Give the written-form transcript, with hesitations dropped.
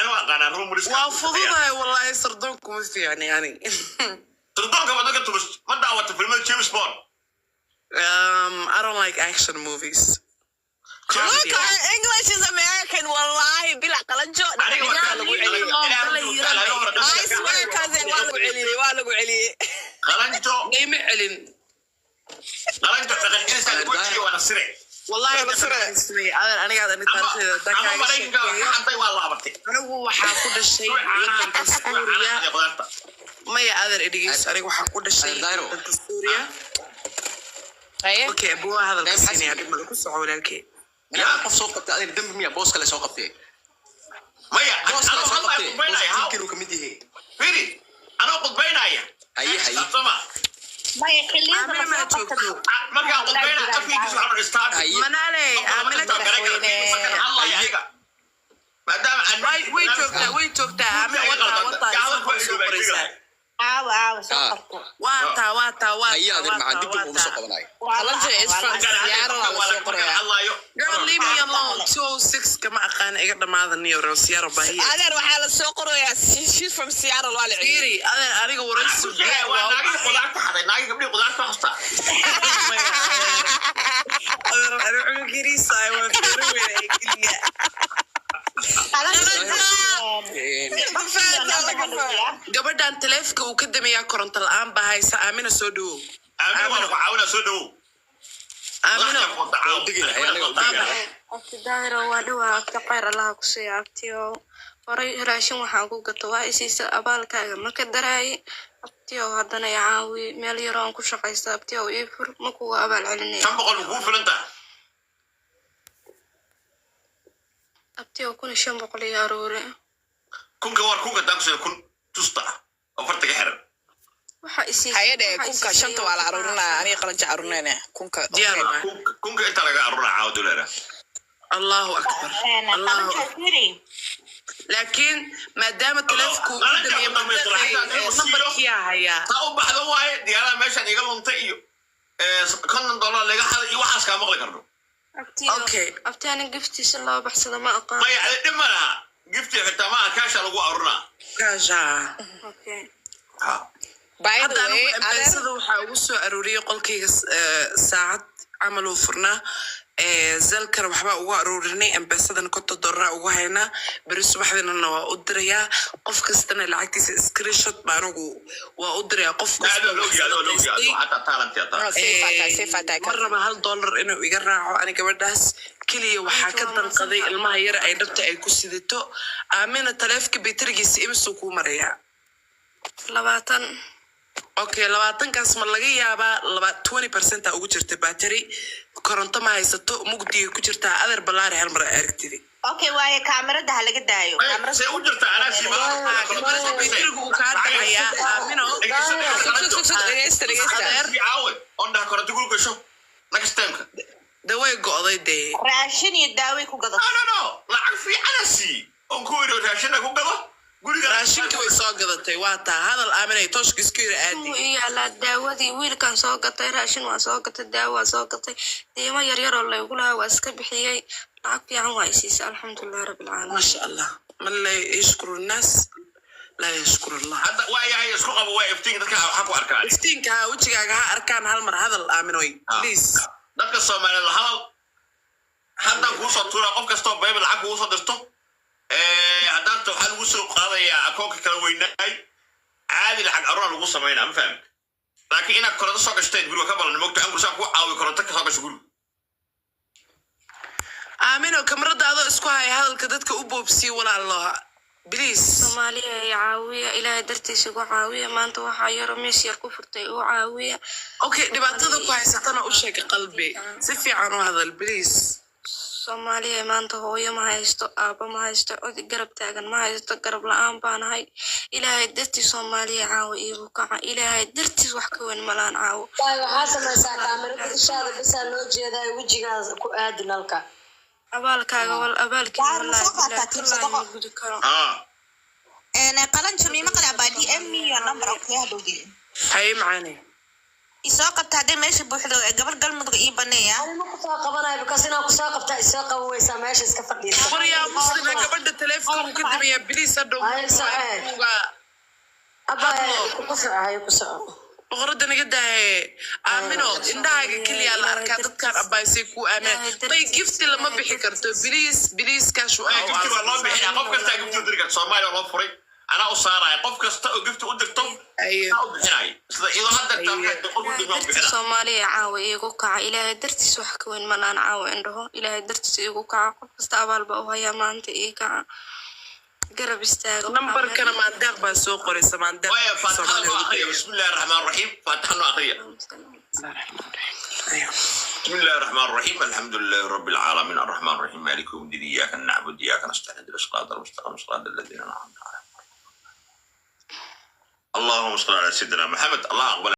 أنا رومريس وافضلها والله سردونكم يعني سردونك ما تقدر تبص ما دعوة فيلم جيمس بوند I don't like action movies. Look, our English is American. Wallahi, bila kalanjo. I swear, cousin, walu ali. kalanjo. Name Ellen. kalanjo kalan insan kuci wana sire. Wallahi أنا قاعد أنتظر أنا مريض حتى والله أبتي. أنا هو حاقود الشيء يمكن سوريا. ما يقدر إديس أنا هو حاقود الشيء يمكن سوريا. أوكي أبوه هذا القصة يعني ما لكوس عولا الكي. يا قف سوق بتاع الدم مية بوس كله سوق بتاعي. ما يا بوس كله سوق بتاعي. أنا كيلو كمية فيري أنا أقول بين أيه. هي. ما يخليه ما تشوفه. ما كان أقول بين أفيك شو عم يستعد. منالي أمينة تخوينه. ما دام أنا. وين توكتا أمينة وطا. عاو سقطت. واتا. هي هذا مع الدب ومسوق بناي. Kalanjo is from Seattle. Girl, leave me alone. 206 كما أقان إقدر ماذا نيورو سيارة باهية. أنا وحالة سوقرو يا she's from Seattle ولا فيري أنا ورئيس الجيش. ناقي قدرت حدا ناقي قبل قدرت فاخستا. أنا عم كريسة وفيروي كلية. gabadhan taleefka uu ka dameeyaa koronto la'aan baa haysa aamina soo dhawow aamina waa caawina soo dhawow aamina daahiro waa dhawaa abti khayr allah ku siiyo abtiyo horay raashin waxaan ku gato waa isiisa abaalkaaga ma ka daraaye abtiyo haddana i caawi meel yar aan ku shaqaysta abtiyo ii fur ma kuga abaal celinaya 500 kuu filanta abtiyo 1500 iyo aroore kunka war kunka daaqsada kun tusta afartiga xiran waxa isiisa hayade kunka shanta waa la aruurinaa aniga qalanjo aruurinayna kunka kunka inta laga aruurinaa caawdo leedahay allahu akbar laakiin maadaama taleefku uu ka dameeyo nambarkiyaa hayaa taa u baxda waaye diyaarada meeshaan iga luntay iyo $50 laga haday iyo waxaas kaa maqli karno abti ana giftiisa loo baxsada ma aqaan maya dhima laha giftiga xitaa maaha kaasha lagu aruurinaa kaasha hadda ambasada waxaa ugu soo aruuriyey qolkayga saacad camal uu furnaa zalkana waxbaa ugu aruurinay ambasadan $50 ugu haynaa beri subaxdinana waa u dirayaa qof kastana lacagtiisa screenshot baa anigu waa u dirayaa qof marnaba $1 inuu iga raaco ani gabadhaas keliya waxaa ka danqaday ilmaha yar ay dhabta ay ku sidato aamina taleefka baytarigiisa imisuu kuu marayaa 20 okay 20kaas ma laga yaabaa 20% ugu jirta battery koronto ma haysato mugdiga ku jirta adar balaari hal mar aragtidi okay waaye kaamirada ha laga daayo kaamirada say u jirta alaasi ma baytarigu ka dhacaya aamino onda koronto guru gasho next time daway go'day de raashin iyo daaway ku gado no lacag fiican si oo ku yiri raashin ku gado raashinka way soo gadatay waa taa hadal aaminay tooshka isku yiri aadi iyo la daawadii wiilkan soo gatay raashin waa soo gatay daawa soo gatay deema yar yar oo la ugu lahaa waa iska bixiyay lacag fiican waa isiisa alxamdulillah rabbil alamin ma sha Allah man la yashkuru الناس la yashkuru Allah hadda waa yahay isku qabo waa iftiin dadka waxa ku arkaan iftiinka wajigaaga ha arkaan hal mar hadal aaminoy please dadka Soomaaliyeed hadal hadda ku soo tuura qof kasto bayb lacag ku soo dirto hadda waxa lagu soo qaadaya akoonka kala weynaay caadi lacag aroon lagu sameeyay ma fahmi laakiin ina koronto soo gashtay guriga ka balan moogto aan gursan ku caawi koronto ka soo gasho guriga aamino kamaradaada isku hay hadalka dadka u boobsi walaalaha please Soomaaliya ay caawiya ilaahay dartiisa ku caawiya maanta waxa yaro mees yar ku furtay oo caawiya okay dhibaatada ku haysatana u sheeg qalbi si fiican u hadal please Soomaaliya maanta hooyo ma haysto aaba ma haysto cod garab taagan ma haysto garab la'aan baanahay ilaahay dartiisa Soomaaliya caawi iigu kaca ilaahay dartiisa wax ka weyn malaan caawo waxa samaysaa kaamirada ishaada bisa loo jeedaa wajigaas ku aadin halka abaalkaaga wal abaalkii wallahi gudi karo qalan jumii ma qala baadi M iyo number okay hadowgii hay maani isoo qabta haddii meesha buuxdo gabar galmudug ii baneeya anima kusoo qabanayo because inaan kusoo qabta isoo qaban weysaa meesha iska fadhiisa qoryaa muslina gabadha telefoon ka dambeeya biliis hadhow boqorada naga daahe aamino indhahaaga keliya la arkaa dadkaan abbaysay ku aamaan bay gifti lama bixi karto biliiskaashu gifti waa loo bixinaa qof kastaa gifti u diri karta soomaaliya loo furay anaa u saaraya qof kasta oo gifti u dirto u bixinay sida idoo hadda soomaaliya caawa iigu kaca ilaahay dartiis wax ka weyn manaan caawa indhaho ilaahay dartiis iigu kaca qof kasta abaalba u hayaa maanta ii kaca garab istaago nambarkana maandeeq baa soo qoraysa maandeeq بسم الله الرحمن الرحيم فاتحنا أخيا بسم الله الرحمن الرحيم الحمد لله رب العالمين الرحمن الرحيم مالك يوم الدين إياك نعبد إياك نستعين اهدنا الصراط المستقيم صراط الذين أنعمت عليهم اللهم صل على سيدنا محمد الله أقبل